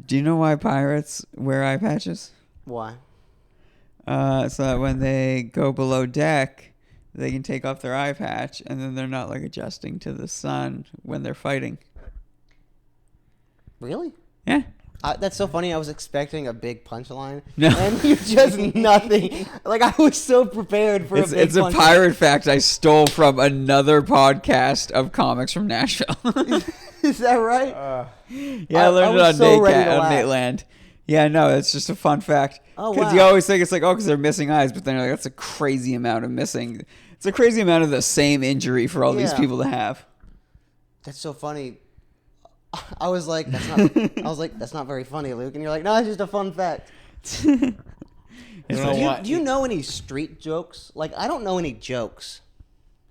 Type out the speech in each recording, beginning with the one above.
Do you know why pirates wear eye patches? Why? So that when they go below deck, they can take off their eye patch, and then they're not like adjusting to the sun when they're fighting. Really? Yeah. That's so funny. I was expecting a big punchline, No. and you just nothing. Like I was so prepared for It's, a big it's a punchline. pirate fact I stole from another podcast of comics from Nashville. Is that right? Yeah, I learned it was on so ready to on laugh. Nateland. Yeah, no, it's just a fun fact. Oh, Because wow. you always think it's like, oh, because they're missing eyes, but then you're like, that's a crazy amount of missing. It's a crazy amount of the same injury for all these Yeah. people to have. That's so funny. I was like, that's not very funny, Luke. And you're like, no, it's just a fun fact. It's Do you know any street jokes? Like, I don't know any jokes.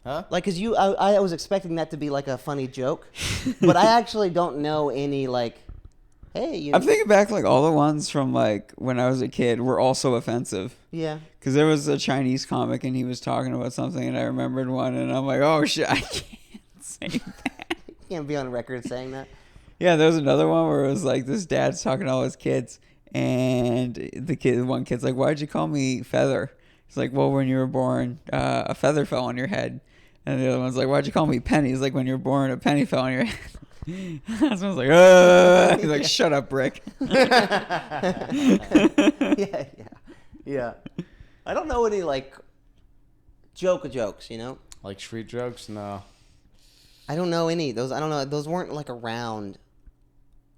Huh? Like, cause I was expecting that to be like a funny joke, but I actually don't know any like, hey, you know. I'm thinking back, like all the ones from like when I was a kid were also offensive. Yeah. Because there was a Chinese comic and he was talking about something, and I remembered one, and I'm like, oh shit, I can't say that. You can't be on record saying that. Yeah, there was another one where it was like this dad's talking to all his kids, and one kid's like, "Why'd you call me Feather?" He's like, "Well, when you were born, a feather fell on your head." And the other one's like, "Why'd you call me Penny?" He's like, "When you were born, a penny fell on your head." That one's like, He's like, "Shut up, Brick." Yeah. I don't know any like jokes, you know. Like street jokes? No. I don't know any. Those I don't know. Those weren't like around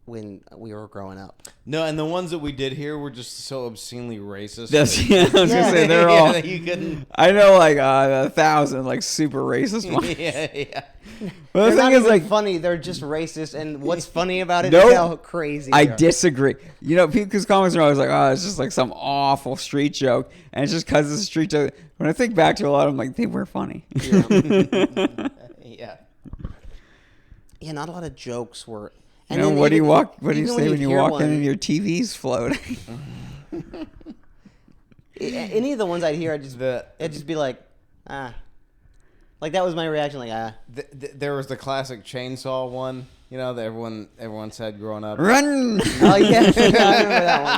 when we were growing up. No, and the ones that we did here were just so obscenely racist. Yeah, I was gonna say they're all. that you couldn't. I know like 1,000 like super racist ones. Yeah. But They're the not thing is even like, funny. They're just racist. And what's funny about it Nope. is how crazy. I they are. disagree. You know, because comics are always like, oh, it's just like some awful street joke, and it's just because it's a street joke. When I think back to a lot of them, like they were funny. Yeah. Yeah, not a lot of jokes were. You And know, then what do you even- walk? What do you even say when you hear walk one- in and your TV's floating? Any of the ones I'd hear, I'd just be like, ah. Like that was my reaction. Like ah. There was the classic chainsaw one, you know, that everyone said growing up. Run! Oh yeah, I remember that one.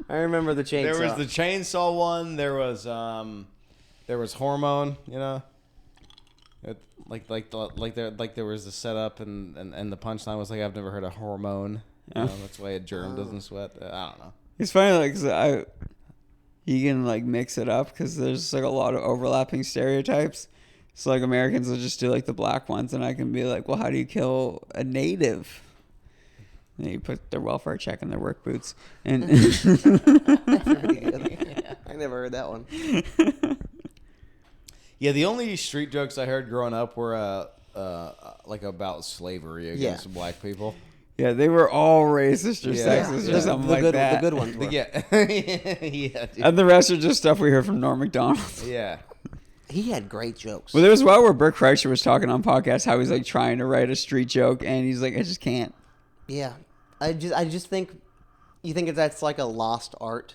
I remember the chainsaw. There was the chainsaw one. There was hormone, you know. There was the setup and the punchline was like, I've never heard of hormone. You know, that's why a germ doesn't sweat. I don't know. It's funny, like 'cause you can like mix it up because there's like a lot of overlapping stereotypes. So like Americans will just do like the black ones, and I can be like, well, how do you kill a native? And you put their welfare check in their work boots, and I never heard that one. Yeah, the only street jokes I heard growing up were like about slavery against black people. yeah, they were all racist or Yeah. sexist Yeah. or something the like good, that. The good ones were. Yeah, yeah, dude. And the rest are just stuff we hear from Norm Macdonald. Yeah. He had great jokes. Well, there was one where Bert Kreischer was talking on podcast how he's like trying to write a street joke, and he's like, I just can't. Yeah, I just think you think that's like a lost art.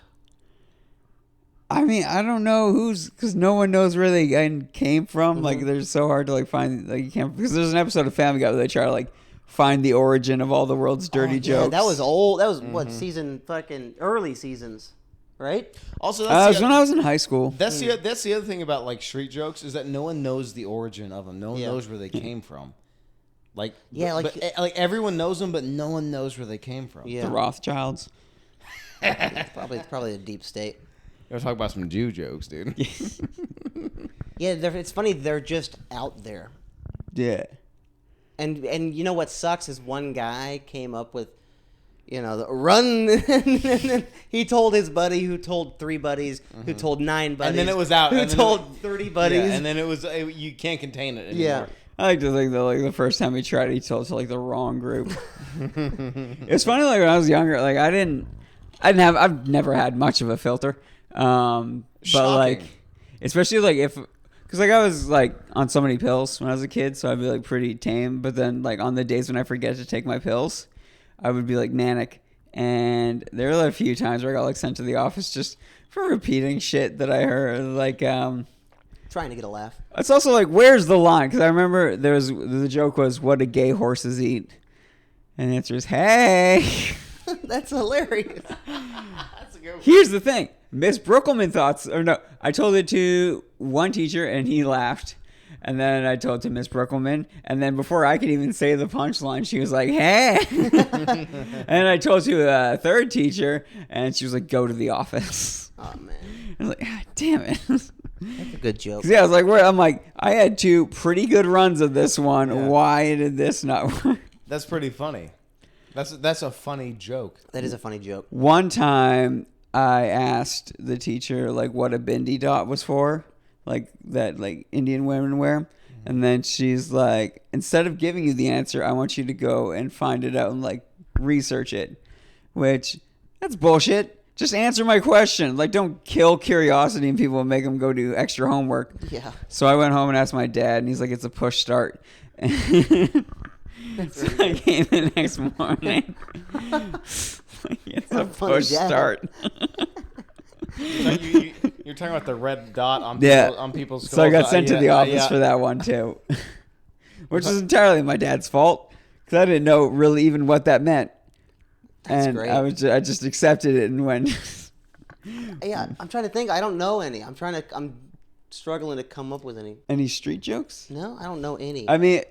I mean, I don't know because no one knows where they came from. Like, they're so hard to like find. Like, you can't because there's an episode of Family Guy where they try to like find the origin of all the world's dirty jokes. Yeah, that was old. That was what season fucking early seasons, right? Also, That that's was when I was in high school. that's the other thing about like street jokes is that no one knows the origin of them. No one knows where they came from. Like like everyone knows them, but no one knows where they came from. Yeah, The Rothschilds. it's probably a deep state. We're talking about some Jew jokes, dude. Yeah, it's funny. They're just out there. Yeah. And you know what sucks is one guy came up with, you know, the run. And then he told his buddy, who told 3 buddies, who told 9 buddies, And then it was out. Who and then told 30 buddies. Yeah, and then it was you can't contain it anymore. Yeah. I like to think that like the first time he tried it, he told it to like the wrong group. It's funny, like when I was younger, like I've never had much of a filter. But like, Shocking. especially like because like I was like on so many pills when I was a kid, so I'd be like pretty tame. But then like on the days when I forget to take my pills, I would be like manic. And there were like, a few times where I got like sent to the office just for repeating shit that I heard. Like, Trying to get a laugh. it's also like, where's the line? Because I remember the joke was, what do gay horses eat? And the answer is, hey. That's hilarious. That's a good one. Here's the thing. Miss Brookelman thought, or no, I told it to one teacher and he laughed. And then I told it to Miss Brookelman. And then before I could even say the punchline, she was like, hey. And I told it to a third teacher and she was like, go to the office. Oh, man. I was like, God damn it. That's a good joke. Yeah, I was like, I'm like, I had 2 pretty good runs of this one. Yeah. Why did this not work? That's pretty funny. That's a funny joke. That is a funny joke. One time I asked the teacher like what a bindi dot was for, like that like Indian women wear. And then she's like, instead of giving you the answer, I want you to go and find it out and like research it. Which, that's bullshit. Just answer my question. Like, don't kill curiosity in people and make them go do extra homework. Yeah. So I went home and asked my dad, and he's like, it's a push start. So I came the next morning. Like, it's a push start. You're talking about the red dot on people's skulls. So I got sent to the office for that one too, which is entirely my dad's fault because I didn't know really even what that meant, and great. I just accepted it and went. Yeah, I'm trying to think. I don't know any. I'm struggling to come up with any. Any street jokes? No, I don't know any. I mean,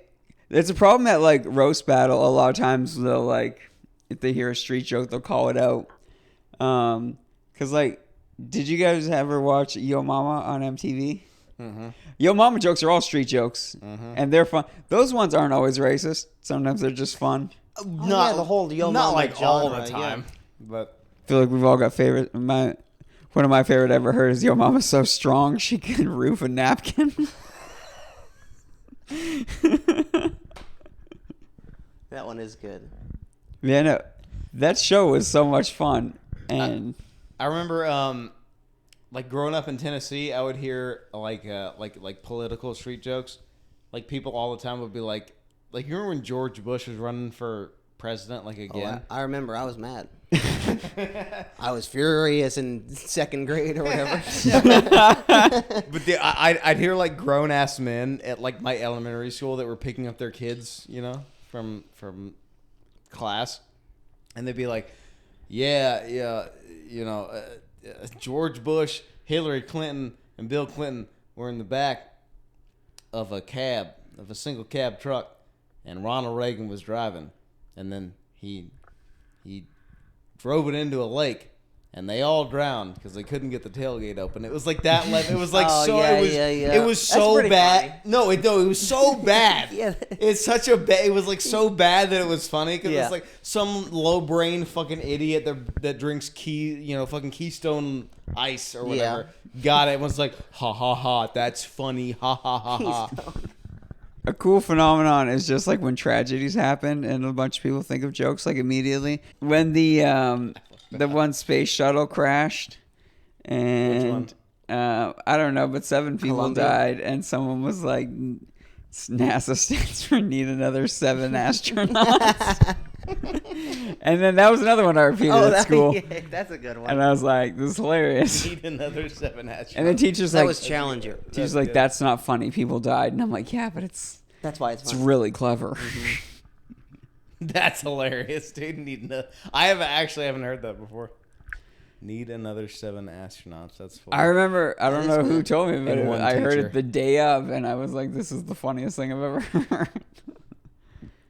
it's a problem at like roast battle. A lot of times they'll like, if they hear a street joke, they'll call it out. Cause like, did you guys ever watch Yo Mama on MTV? Mm-hmm. Yo Mama jokes are all street jokes, Mm-hmm. and they're fun. Those ones aren't always racist. Sometimes they're just fun. Yeah, the whole Yo not Mama like all genre, the time, but I feel like we've all got favorite. One of my favorite I ever heard is Yo Mama's so strong she can roof a napkin. That one is good. Yeah, no, that show was so much fun, and I remember like growing up in Tennessee, I would hear like political street jokes. Like people all the time would be like you remember when George Bush was running for president like again? I remember. I was mad. I was furious in 2nd grade or whatever. But I'd hear like grown ass men at like my elementary school that were picking up their kids, you know, from class, and they'd be like, yeah, you know, George Bush, Hillary Clinton, and Bill Clinton were in the back of a single cab truck, and Ronald Reagan was driving, and then he drove it into a lake, and they all drowned because they couldn't get the tailgate open. It was like that. It was like It was so bad. Funny. No, it was so bad. Yeah. It's such a bad. It was like so bad that it was funny because Yeah. it's like some low brain fucking idiot that drinks fucking Keystone Ice or whatever. Got it. And was like, ha ha ha. That's funny. Ha ha ha ha. a cool phenomenon is just like when tragedies happen and a bunch of people think of jokes like immediately. When the one space shuttle crashed, and I don't know, but 7 people Columbia. died, and someone was like, NASA stands for need another 7 astronauts. And then that was another one I repeated at school. Yeah, that's a good one. And I was like, this is hilarious. Need another 7 astronauts. And the teacher's that like, was Challenger. teacher's like, that's not funny. People died. And I'm like, yeah, but it's That's why it's fun. really clever. That's hilarious, dude. I haven't heard that before. Need another 7 astronauts. That's funny. I remember, I don't That know is who good. told me, but And one I heard teacher. it the day of, and I was like, this is the funniest thing I've ever heard.